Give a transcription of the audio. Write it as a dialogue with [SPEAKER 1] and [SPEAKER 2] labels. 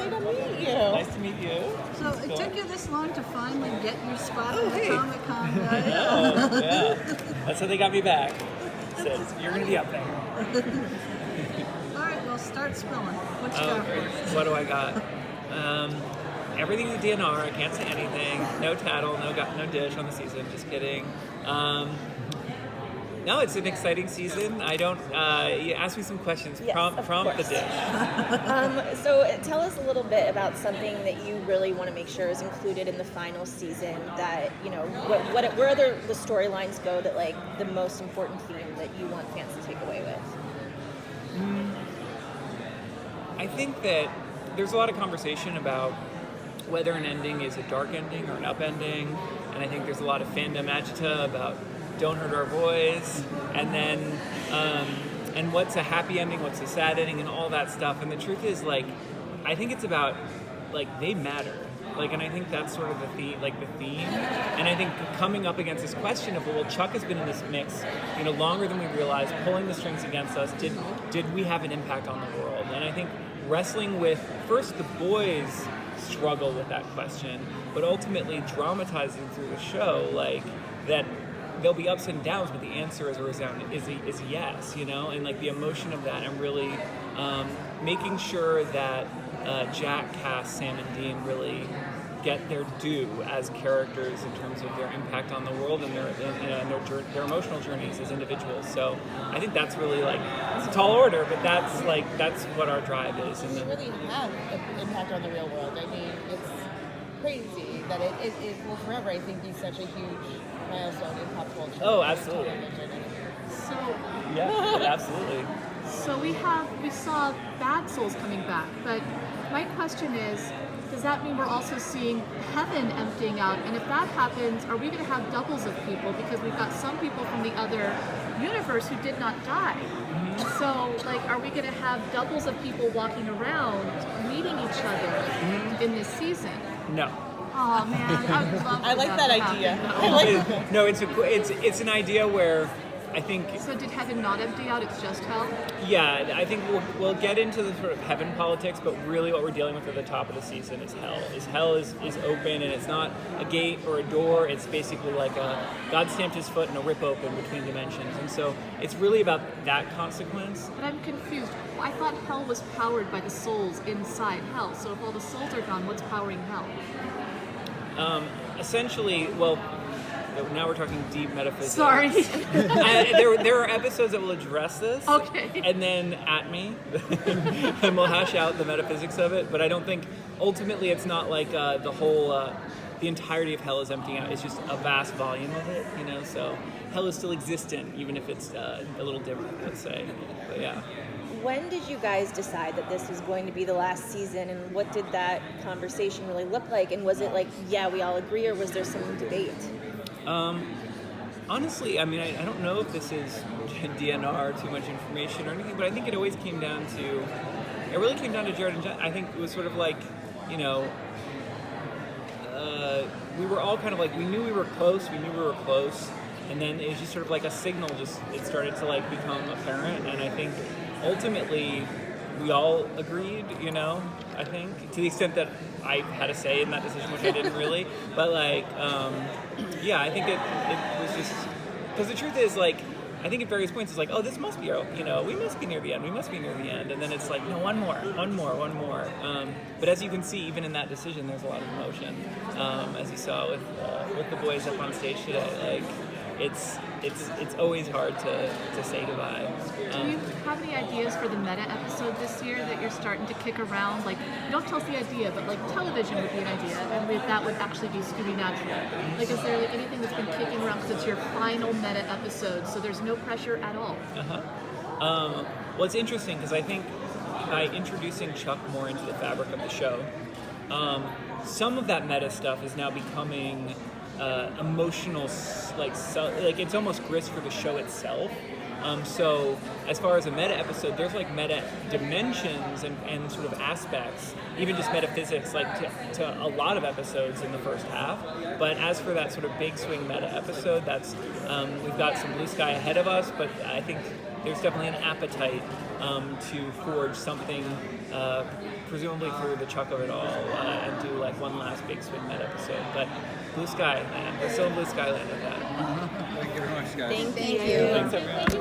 [SPEAKER 1] lovely to meet you.
[SPEAKER 2] Nice to meet you.
[SPEAKER 3] So it took you this long to finally get your spot at the
[SPEAKER 2] hey.
[SPEAKER 3] Comic-Con, right?
[SPEAKER 2] Oh, yeah. That's how they got me back. Said, you're going to be up there.
[SPEAKER 3] All right, well, start spilling. What you got for us?
[SPEAKER 2] What do I got? Everything's a DNR. I can't say anything. No tattle, no dish on the season. Just kidding. No, it's an exciting season. I don't. You ask me some questions.
[SPEAKER 1] Yes,
[SPEAKER 2] prompt the dish.
[SPEAKER 1] So tell us a little bit about something that you really want to make sure is included in the final season. That where other the storylines go. That like the most important theme that you want fans to take away with.
[SPEAKER 2] I think that there's a lot of conversation about whether an ending is a dark ending or an up ending, and I think there's a lot of fandom agita about don't hurt our boys, and then and what's a happy ending, what's a sad ending, and all that stuff. And the truth is, like, I think it's about like they matter, like, and I think that's sort of the theme. And I think coming up against this question of, well, Chuck has been in this mix, longer than we realized, pulling the strings against us. Did we have an impact on the world? And I think wrestling with first the boys struggle with that question, but ultimately dramatizing through the show, like that. There'll be ups and downs, but the answer is a yes, and like the emotion of that, and really making sure that Jack, Cass, Sam, and Dean really get their due as characters in terms of their impact on the world and their emotional journeys as individuals. So I think that's really like it's a tall order, but that's what our drive is.
[SPEAKER 4] And they really have an impact on the real world. I mean, it's crazy that it will forever, I think, be such a huge milestone in pop culture.
[SPEAKER 2] Oh, absolutely.
[SPEAKER 3] So
[SPEAKER 2] Yeah, absolutely.
[SPEAKER 5] So we saw Bad Souls coming back, but my question is, does that mean we're also seeing heaven emptying out? And if that happens, are we going to have doubles of people? Because we've got some people from the other universe who did not die. So, like, are we going to have doubles of people walking around meeting each other in this season?
[SPEAKER 2] No.
[SPEAKER 5] Oh man, I would love.
[SPEAKER 4] I like that idea.
[SPEAKER 2] No, it's an idea where I think.
[SPEAKER 5] So did heaven not empty out? It's just hell.
[SPEAKER 2] Yeah, I think we'll get into the sort of heaven politics, but really what we're dealing with at the top of the season is hell. Hell is open, and it's not a gate or a door. It's basically like God stamped his foot in a rip open between dimensions, and so it's really about that consequence.
[SPEAKER 5] But I'm confused. I thought hell was powered by the souls inside hell. So if all the souls are gone, what's powering hell?
[SPEAKER 2] Essentially, well, now we're talking deep metaphysics.
[SPEAKER 5] Sorry.
[SPEAKER 2] There are episodes that will address this.
[SPEAKER 5] Okay.
[SPEAKER 2] And then at me, and we'll hash out the metaphysics of it. But I don't think, ultimately, it's not like the entirety of hell is emptying out. It's just a vast volume of it, So hell is still existent, even if it's a little different, let's say. But yeah.
[SPEAKER 1] When did you guys decide that this was going to be the last season, and what did that conversation really look like? And was it like, yeah, we all agree, or was there some debate?
[SPEAKER 2] Honestly, I mean, I don't know if this is DNR, too much information or anything, but I think it really came down to Jared and Jen. I think it was sort of like, we were all kind of like, we knew we were close, and then it was just sort of like a signal, it started to like become apparent, and I think ultimately we all agreed, I think, to the extent that I had a say in that decision, which I didn't really, but like, yeah, I think it was just, because the truth is, like, I think at various points it's like, oh, this must be, we must be near the end, and then it's like, no, one more. But as you can see, even in that decision, there's a lot of emotion, as you saw with the boys up on stage today, like, it's always hard to say goodbye.
[SPEAKER 5] Do you have any ideas for the meta episode this year that you're starting to kick around? Like, you don't tell us the idea, but like television would be an idea, and that would actually be Scooby Natural. Like, is there like anything that's been kicking around because it's your final meta episode, so there's no pressure at all?
[SPEAKER 2] Well, it's interesting because I think by introducing Chuck more into the fabric of the show, some of that meta stuff is now becoming emotional, like it's almost grist for the show itself. So as far as a meta episode, there's like meta dimensions and sort of aspects, even just metaphysics, like to a lot of episodes in the first half. But as for that sort of big swing meta episode, that's we've got some blue sky ahead of us. But I think there's definitely an appetite to forge something, presumably through the chuck of it all, and do like one last big swing that episode. But Blue Sky Land, we're still in Blue Sky Land with that.
[SPEAKER 6] Thank you very much, guys.
[SPEAKER 1] Thank you.
[SPEAKER 2] Thanks everyone.